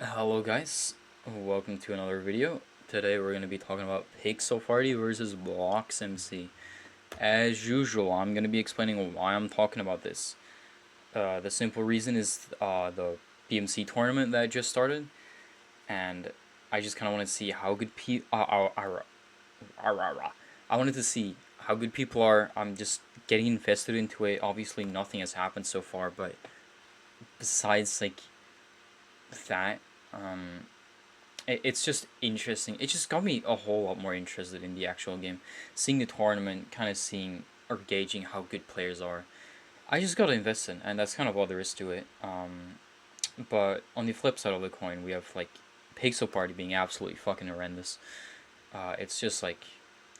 Hello guys, welcome to another video. Today we're going to be talking about Pixel Party versus Blocks MC. As usual, I'm going to be explaining why I'm talking about this. The simple reason is the BMC tournament that just started, and I just kind of want to see how good I wanted to see how good people are. I'm just getting invested into it. Obviously, nothing has happened so far, but besides that, um, it's just interesting. It just got me a whole lot more interested in the actual game. Seeing the tournament, kind of seeing or gauging how good players are. I just got to invest in, and that's kind of all there is to it. But on the flip side of the coin, we have like Pixel Party being absolutely fucking horrendous. It's just like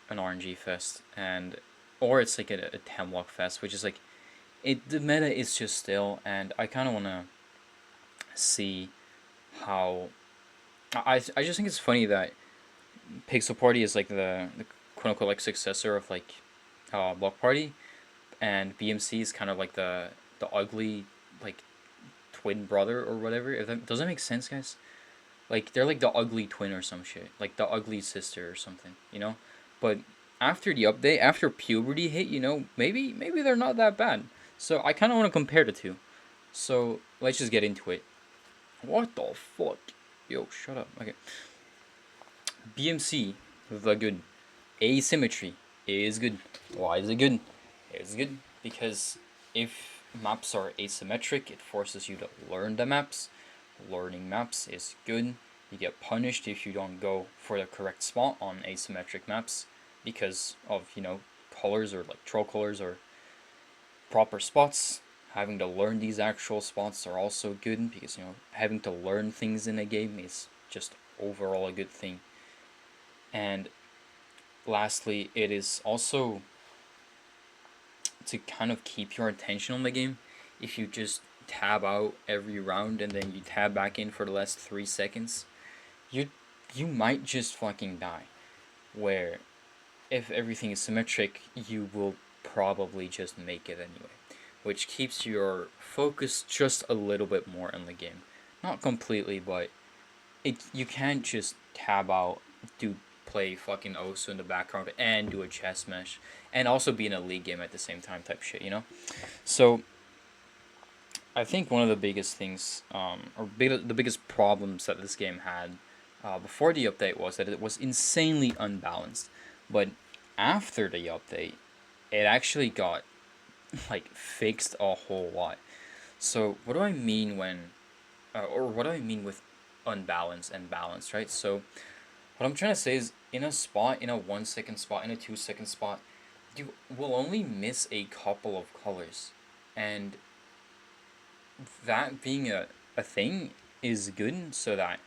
an RNG fest, and or it's like a Temlock fest, which is like the meta is just still, and I kind of want to see how I just think it's funny that Pixel Party is like the quote unquote like successor of like Block Party, and BMC is kind of like the ugly like twin brother or whatever. If that does that make sense, guys? Like they're like the ugly twin or some shit, like the ugly sister or something, you know. But after the update, after puberty hit, maybe they're not that bad. So I kind of want to compare the two. So let's just get into it. What the fuck? Yo, shut up. Okay. BMC, the good. Asymmetry is good. Why is it good? It's good because if maps are asymmetric, it forces you to learn the maps. Learning maps is good. You get punished if you don't go for the correct spot on asymmetric maps because of, colors or like troll colors or proper spots. Having to learn these actual spots are also good because, having to learn things in a game is just overall a good thing. And lastly, it is also to kind of keep your attention on the game. If you just tab out every round and then you tab back in for the last 3 seconds, you you might just fucking die. Where if everything is symmetric, you will probably just make it anyway, which keeps your focus just a little bit more on the game. Not completely, but you can't just tab out, do play fucking Osu in the background and do a chess match and also be in a league game at the same time type shit. So I think one of the biggest things, the biggest problems that this game had before the update was that it was insanely unbalanced. But after the update, it actually got like fixed a whole lot. So what do I mean or what do I mean with unbalanced and balanced, right? So what I'm trying to say is in a spot, in a 1 second spot, in a 2 second spot, you will only miss a couple of colors. And that being a thing is good so that,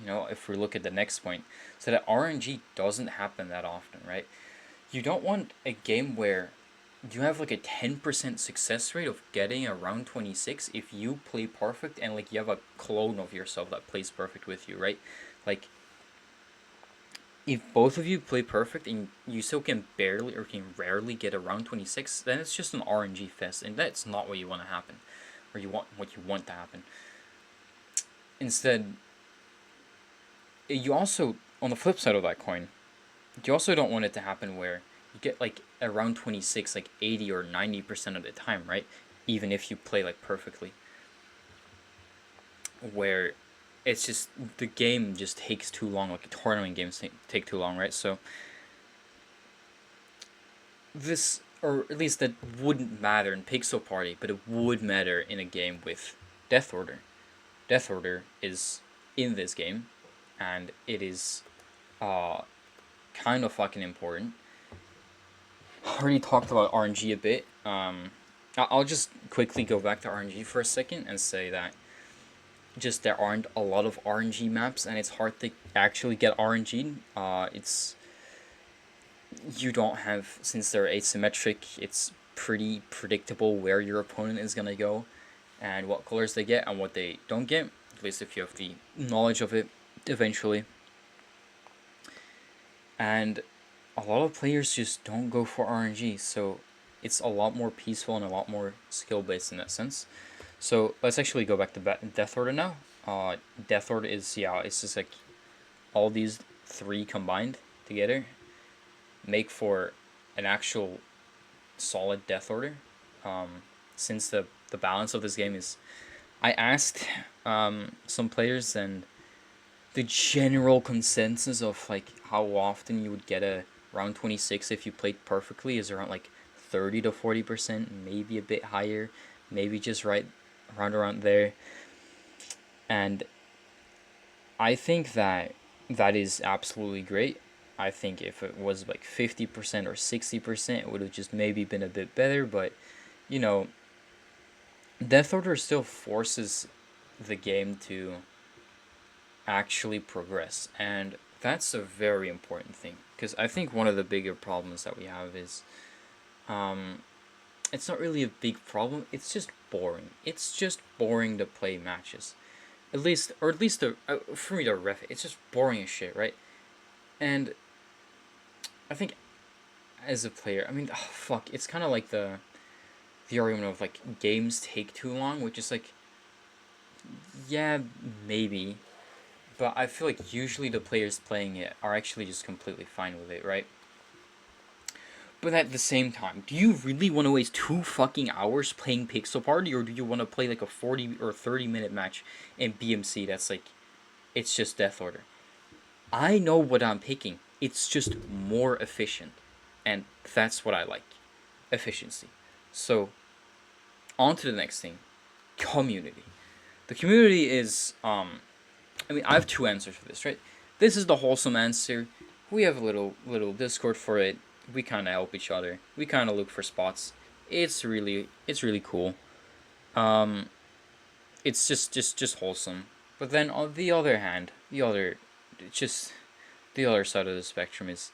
if we look at the next point, so that RNG doesn't happen that often, right? You don't want a game where you have like a 10% success rate of getting around 26 if you play perfect and like you have a clone of yourself that plays perfect with you, right? Like if both of you play perfect and you still can barely or can rarely get around 26, then it's just an RNG fest, and that's not what you want to happen, or what you want to happen. Instead, you also, on the flip side of that coin, you also don't want it to happen where you get like around 26 like 80 or 90% of the time, right? Even if you play like perfectly, where it's just the game just takes too long, like tournament games take too long, right? So this, or at least that wouldn't matter in Pixel Party, but it would matter in a game with Death Order. Death Order is in this game, and it is uh, kind of fucking important. I already talked about RNG a bit. I'll just quickly go back to RNG for a second and say that just there aren't a lot of RNG maps, and it's hard to actually get RNG. It's you don't have, since they're asymmetric, it's pretty predictable where your opponent is gonna go and what colors they get and what they don't get, at least if you have the knowledge of it eventually. And a lot of players just don't go for RNG, so it's a lot more peaceful and a lot more skill based in that sense. So let's actually go back to Death Order now. Uh, Death Order is, yeah, it's just like all these three combined together make for an actual solid Death Order. Since the balance of this game is, I asked some players, and the general consensus of like how often you would get a round 26 if you played perfectly is around like 30 to 40%, maybe a bit higher, maybe just right around there. And I think that that is absolutely great. I think if it was like 50% or 60%, it would have just maybe been a bit better. But, you know, Death Order still forces the game to actually progress. And that's a very important thing. Because I think one of the bigger problems that we have is it's not really a big problem, it's just boring. It's just boring to play matches. For me to ref it, it's just boring as shit, right? And I think as a player, I mean, oh, fuck, it's kind of like the argument of like games take too long, which is like, yeah, maybe, but I feel like usually the players playing it are actually just completely fine with it, right? But at the same time, do you really want to waste 2 fucking hours playing Pixel Party, or do you want to play like a 40 or 30 minute match in BMC that's like, it's just Death Order? I know what I'm picking. It's just more efficient. And that's what I like. Efficiency. So, on to the next thing. Community. The community is I mean, I have two answers for this, right? This is the wholesome answer. We have a little Discord for it. We kind of help each other. We kind of look for spots. It's really cool. Um, it's just wholesome. But then on the other hand, just the other side of the spectrum is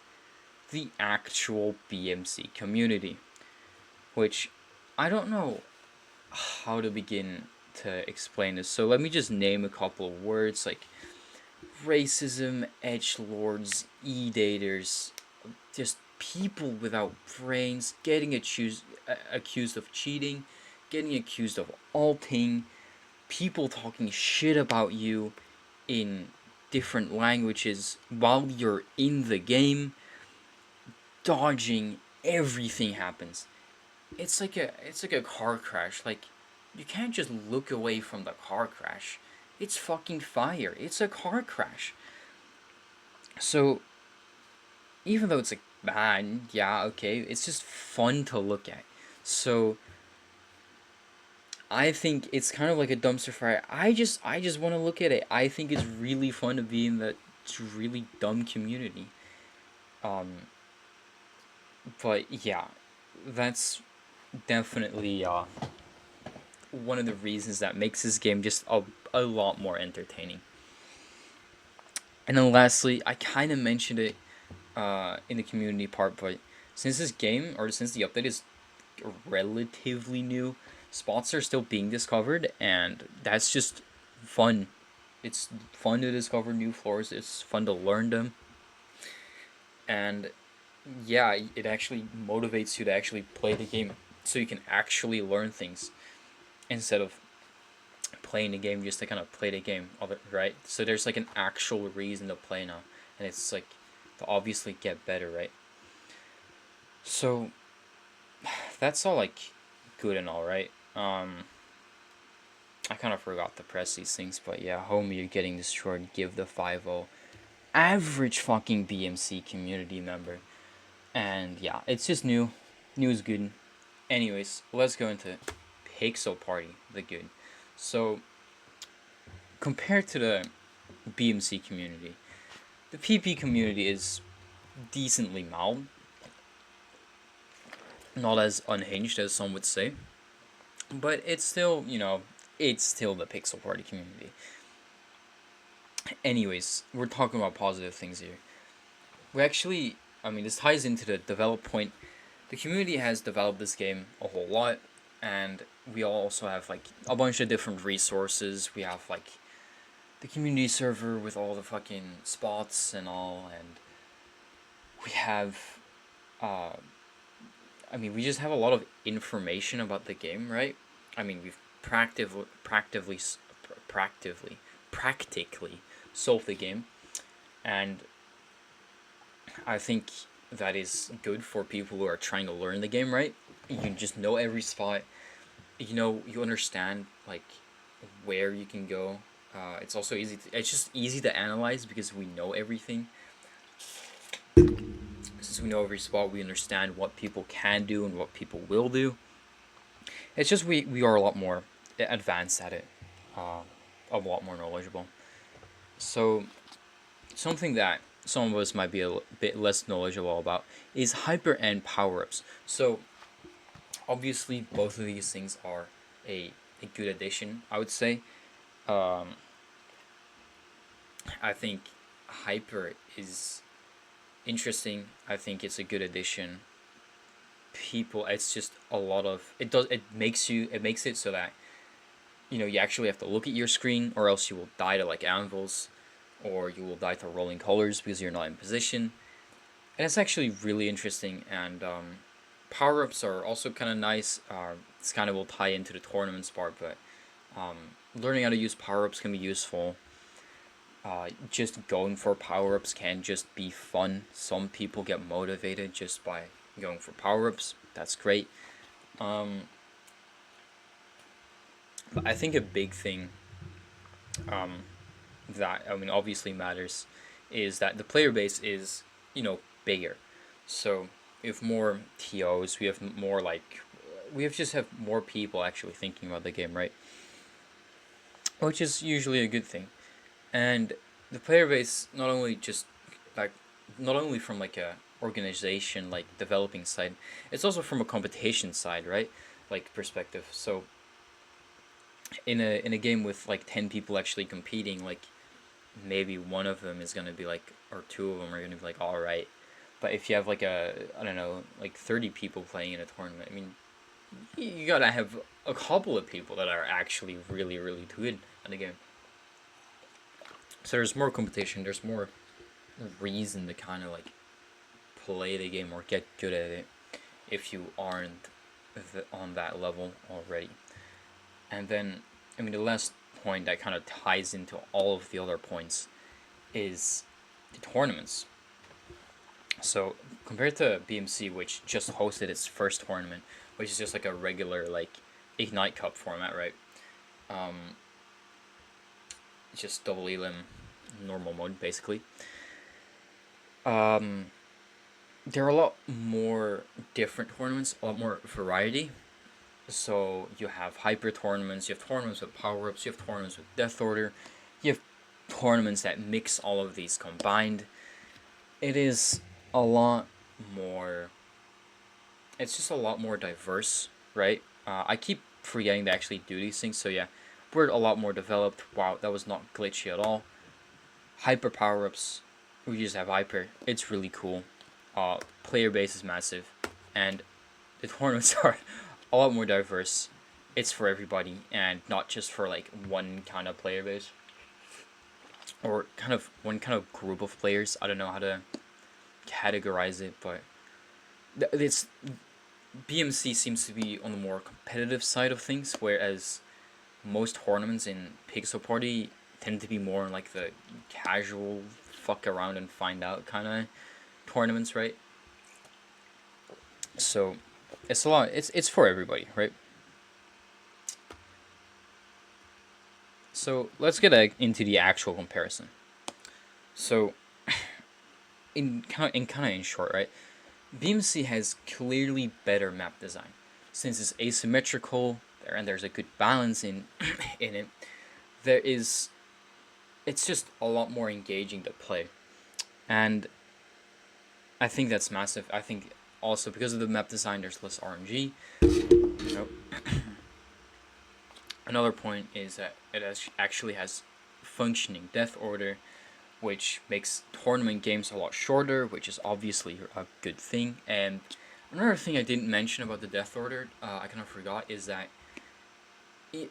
the actual BMC community, which I don't know how to begin to explain this. So let me just name a couple of words like racism, edge lords, e-daters, just people without brains getting accused of cheating, getting accused of alting, people talking shit about you in different languages while you're in the game, dodging, everything happens. It's like a car crash. Like, you can't just look away from the car crash. It's fucking fire. It's a car crash. So even though it's like bad, yeah, okay, it's just fun to look at. So I think it's kind of like a dumpster fire. I just want to look at it. I think it's really fun to be in that really dumb community. Um, but yeah, that's definitely one of the reasons that makes this game just a lot more entertaining. And then lastly, I kind of mentioned it in the community part, but since this game, or since the update is relatively new, spots are still being discovered, and that's just fun. It's fun to discover new floors, it's fun to learn them, and yeah, it actually motivates you to actually play the game so you can actually learn things instead of playing the game just to kind of play the game of it, right? So there's like an actual reason to play now, and it's like to obviously get better, right? So that's all like good and all, right? I kind of forgot to press these things, but yeah, homie, you're getting destroyed. Give the 5-0. Average fucking BMC community member. And yeah, it's just new. New is good. Anyways, let's go into Pixel Party, the good. So, compared to the BMC community, the PP community is decently mild. Not as unhinged as some would say. But it's still, it's still the Pixel Party community. Anyways, we're talking about positive things here. We actually, I mean, this ties into the develop point. The community has developed this game a whole lot, and we also have like a bunch of different resources. We have like the community server with all the fucking spots and all, and we have, uh, I mean, we just have a lot of information about the game, right? I mean, we've practically practically solve the game, and I think that is good for people who are trying to learn the game, right? You just know every spot. You understand like where you can go. It's also easy. It's just easy to analyze because we know everything. Since we know every spot, we understand what people can do and what people will do. It's just we are a lot more advanced at it, a lot more knowledgeable. So something that some of us might be a bit less knowledgeable about is hyper and power ups. So obviously, both of these things are a good addition, I would say. Um, I think hyper is interesting. I think it's a good addition. It's just a lot of it makes it so that you actually have to look at your screen, or else you will die to like anvils, or you will die to rolling colors because you're not in position. And it's actually really interesting. And power ups are also kind of nice. It's kind of will tie into the tournaments part, but learning how to use power ups can be useful. Just going for power ups can just be fun. Some people get motivated just by going for power ups. That's great. But I think a big thing that obviously matters is that the player base is bigger. So we have more TOs. We have more have more people actually thinking about the game, right? Which is usually a good thing. And the player base not only from like a organization like developing side, it's also from a competition side, right? Like perspective. So in a game with like 10 people actually competing, like maybe one of them is gonna be like, or two of them are gonna be like, all right. But if you have like I don't know, like 30 people playing in a tournament, I mean, you gotta have a couple of people that are actually really really good at the game. So there's more competition. There's more reason to kind of like play the game or get good at it if you aren't on that level already. And then, the last point that kind of ties into all of the other points is the tournaments. So compared to BMC, which just hosted its first tournament, which is just like a regular like Ignite Cup format, right? Just double elim, normal mode basically. There are a lot more different tournaments, a lot more variety. So you have hyper tournaments, you have tournaments with power ups, you have tournaments with Death Order, you have tournaments that mix all of these combined. It is a lot more. It's just a lot more diverse, right? I keep forgetting to actually do these things, so yeah, we're a lot more developed. Wow, that was not glitchy at all. Hyper power ups, we just have hyper. It's really cool. Player base is massive, and the tournaments are a lot more diverse. It's for everybody and not just for like one kind of player base or kind of one kind of group of players. I don't know how to categorize it, but it's BMC seems to be on the more competitive side of things, whereas most tournaments in Pixel Party tend to be more like the casual fuck around and find out kind of tournaments, right? So it's a lot. It's for everybody, right? So let's get into the actual comparison. So in short, right? BMC has clearly better map design since it's asymmetrical and there's a good balance in in it. There is, it's just a lot more engaging to play, and I think that's massive. I think also because of the map design, there's less RNG. Nope. Another point is that it actually has functioning Death Order, which makes tournament games a lot shorter, which is obviously a good thing. And another thing I didn't mention about the Death Order, I kind of forgot, is that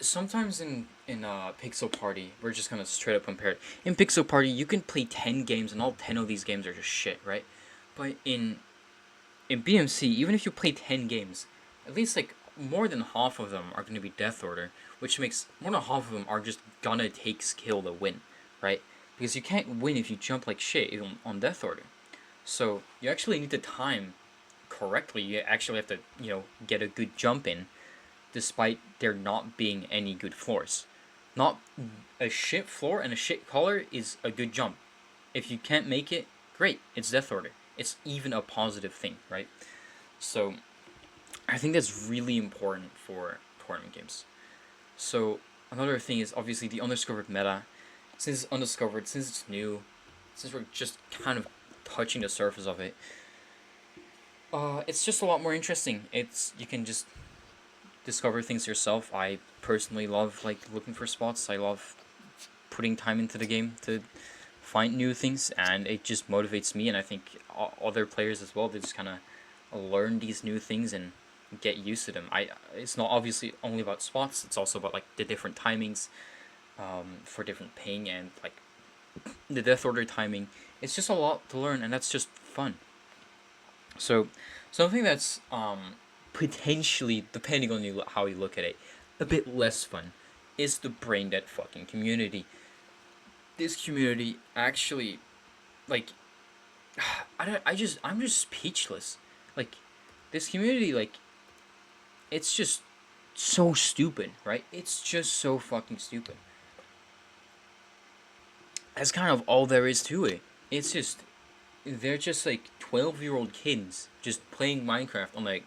sometimes in Pixel Party, we're just gonna straight up compare it. In Pixel Party, you can play 10 games, and all 10 of these games are just shit, right? But in BMC, even if you play 10 games, at least like more than half of them are going to be Death Order, which makes more than half of them are just gonna take skill to win, right? Because you can't win if you jump like shit on Death Order. So you actually need to time correctly. You actually have to, get a good jump in, despite there not being any good floors. Not a shit floor and a shit color is a good jump. If you can't make it, great. It's Death Order. It's even a positive thing, right? So I think that's really important for tournament games. So another thing is obviously the undiscovered meta. Since it's undiscovered, since it's new, since we're just kind of touching the surface of it, it's just a lot more interesting. You can just discover things yourself. I personally love like looking for spots. I love putting time into the game to find new things, and it just motivates me, and I think other players as well. They just kind of learn these new things and get used to them. It's not obviously only about spots. It's also about like the different timings, for different ping and like the Death Order timing. It's just a lot to learn, and that's just fun. So something that's potentially, depending on how you look at it, a bit less fun is the brain dead fucking community. This community actually, like, I'm just speechless. Like, this community, like, it's just so stupid, right? It's just so fucking stupid. That's kind of all there is to it. It's just, they're just like 12-year-old kids just playing Minecraft on like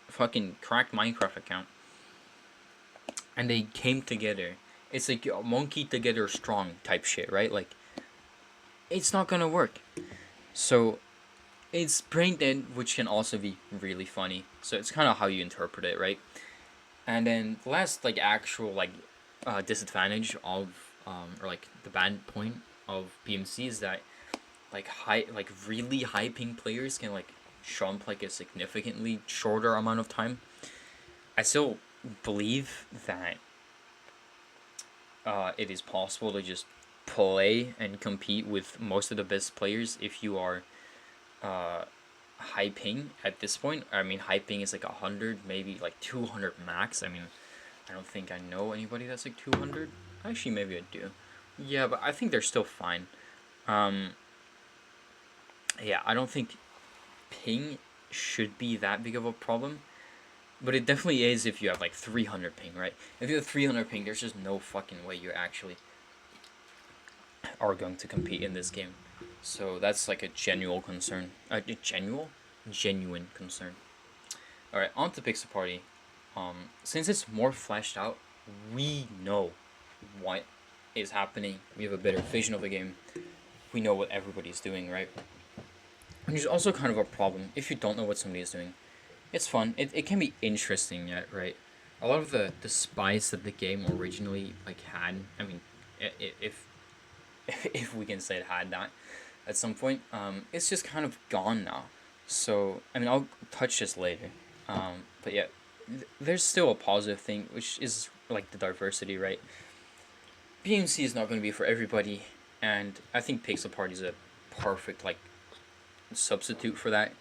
fucking cracked Minecraft account, and they came together. It's like a monkey together strong type shit, right? Like, it's not gonna work. So it's brain dead, which can also be really funny. So it's kind of how you interpret it, right? And then the last like actual like disadvantage of or like the bad point of BMC is that like really high ping players can like jump like a significantly shorter amount of time. I still believe that it is possible to just play and compete with most of the best players if you are high ping at this point. I mean, high ping is like 100, maybe like 200 max. I mean, I don't think I know anybody that's like 200. Actually, maybe I do. Yeah, but I think they're still fine. Um, yeah, I don't think ping should be that big of a problem. But it definitely is if you have like 300 ping, right? If you have 300 ping, there's just no fucking way you actually are going to compete in this game. So that's like a genuine concern. Genuine concern. All right, on to Pixel Party. Since it's more fleshed out, we know what is happening. We have a better vision of the game. We know what everybody's doing, right? And there's also kind of a problem if you don't know what somebody is doing. It's fun. It can be interesting, yet, right? A lot of the spice that the game originally like had. I mean, if if we can say it had that at some point, it's just kind of gone now. So I mean, I'll touch this later. But yeah, there's still a positive thing, which is like the diversity, right? BMC is not going to be for everybody, and I think Pixel Party is a perfect like substitute for that.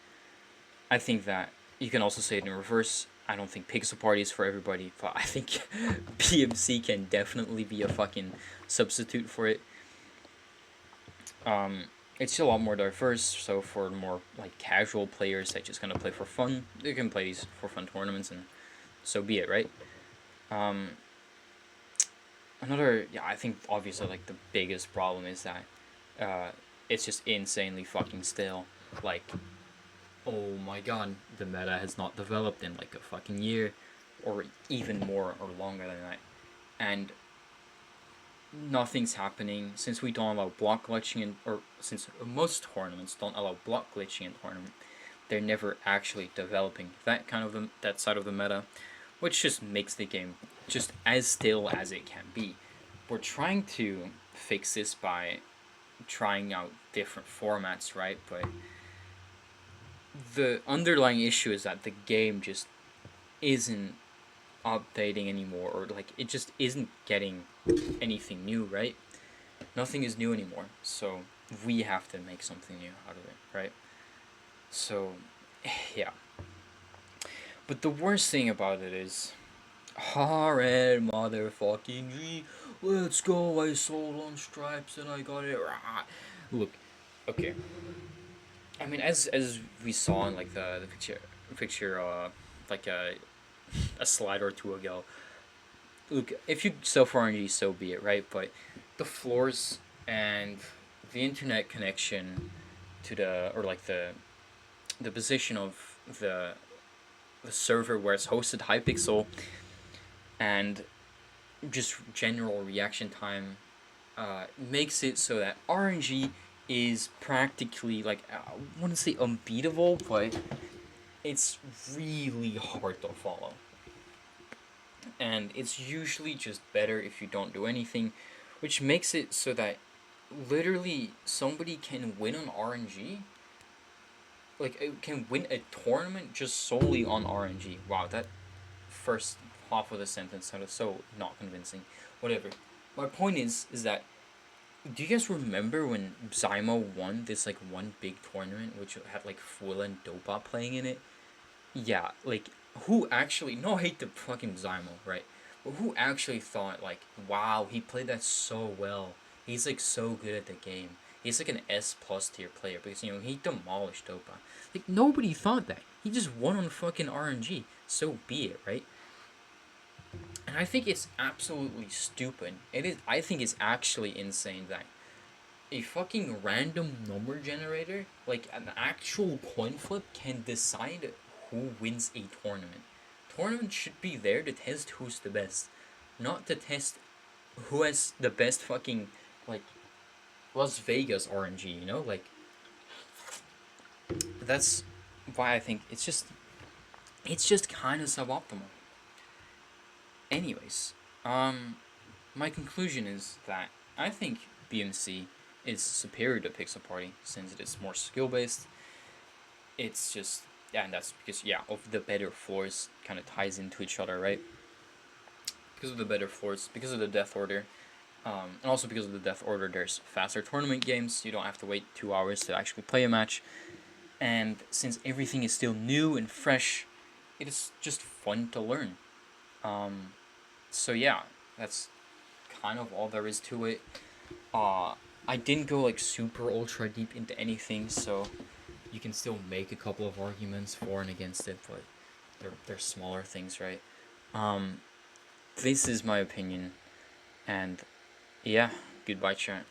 I think that you can also say it in reverse. I don't think Pixel Party is for everybody, but I think BMC can definitely be a fucking substitute for it. It's a lot more diverse, so for more like casual players that just gonna play for fun, they can play these for fun tournaments, and so be it, right? Um, I think obviously like the biggest problem is that it's just insanely fucking stale. Like, oh my god, the meta has not developed in like a fucking year, or even more or longer than that, and nothing's happening since we don't allow block glitching or since most tournaments don't allow block glitching in tournament. They're never actually developing that side of the meta, which just makes the game just as stale as it can be. We're trying to fix this by trying out different formats, right? But the underlying issue is that the game just isn't updating anymore, or like it just isn't getting anything new, right? Nothing is new anymore, so we have to make something new out of it, right? So yeah, But the worst thing about it is, alright, motherfucking G, let's go. I sold on stripes and I got it. Rah. Look, okay. I mean, as we saw in like the picture, like a slide or two ago. Look, if you sell for RNG, so be it, right? But the floors and the internet connection to the or like the position of the server where it's hosted, Hypixel, and just general reaction time makes it so that RNG is practically like I wouldn't say unbeatable, but it's really hard to follow. And it's usually just better if you don't do anything, which makes it so that literally somebody can win on RNG. Like, it can win a tournament just solely on RNG. Wow, that first half of the sentence sounded so not convincing. Whatever. My point is that do you guys remember when Zymo won this like one big tournament which had like Full and Dopa playing in it? Yeah, like who actually no hate to fucking Zymo, right? But who actually thought like, wow, he played that so well. He's like so good at the game. He's like an S plus tier player because he demolished Dopa. Like nobody thought that. He just won on fucking RNG. So be it, right? And I think it's absolutely stupid. It is. I think it's actually insane that a fucking random number generator, like an actual coin flip, can decide who wins a tournament. Tournament should be there to test who's the best, not to test who has the best fucking like Las Vegas RNG. Like that's why I think it's just kind of suboptimal. Anyways, my conclusion is that I think BMC is superior to Pixel Party since it is more skill based. It's just yeah, and that's because of the better floors kind of ties into each other, right? Because of the better floors, because of the death order, and also because of the death order, there's faster tournament games. You don't have to wait 2 hours to actually play a match, and since everything is still new and fresh, it is just fun to learn. Um, so yeah, that's kind of all there is to it. I didn't go like super ultra deep into anything, so you can still make a couple of arguments for and against it, but they're smaller things, right? Um, this is my opinion, and yeah, goodbye, chat.